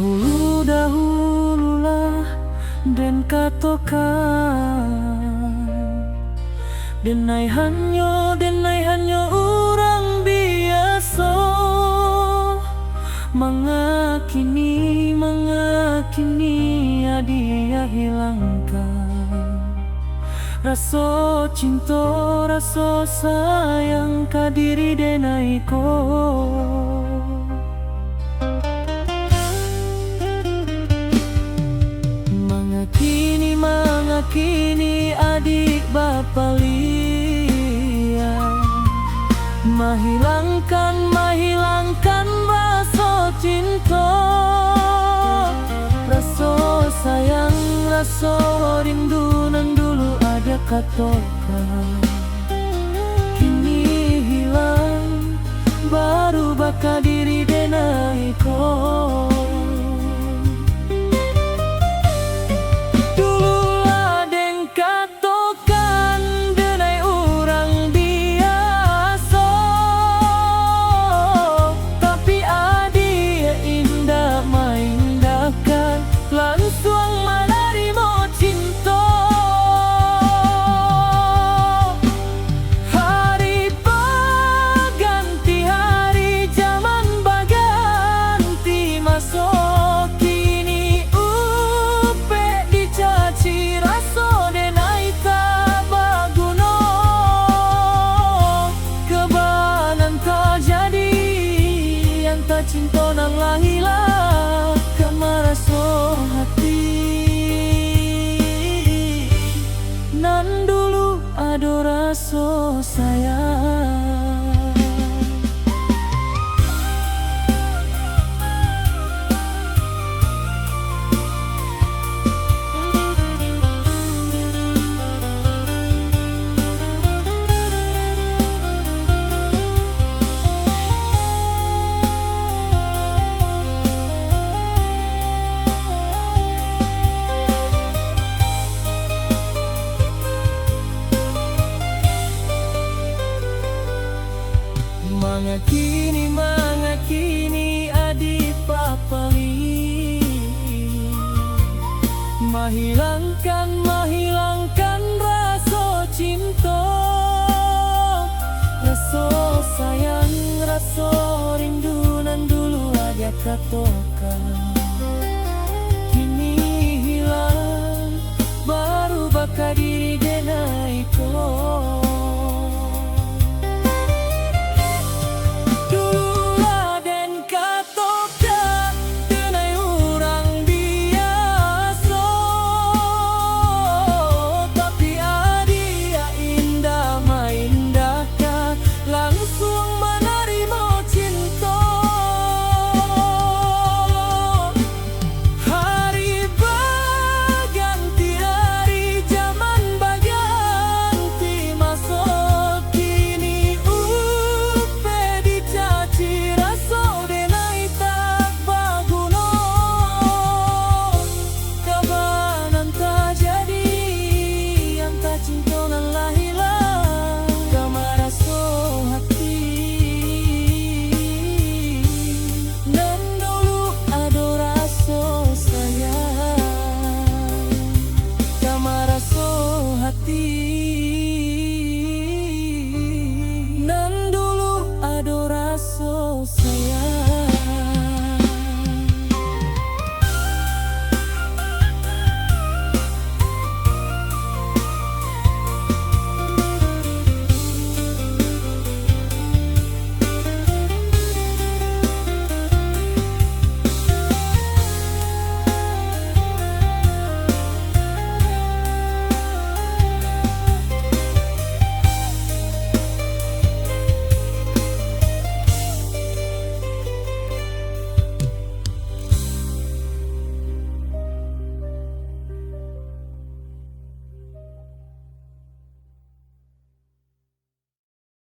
Dahulu-dahululah den katokan denai hanyo orang biasa mangakini adia hilangkan rasa cinta rasa sayang ka diri denai ko. Kini adik bapa liang Mahilangkan rasa cinta Rasa sayang, rasa rindu nan dulu ada katokan Kini hilang, baru baka diri denai ko. Cinta nang lahila kamaraso hati nan dulu ado raso sayang. Mangakini adik papali Mahilangkan rasa cinta Rasa sayang, rasa rindu nan dulu ada katokan Kini hilang, baru baka diri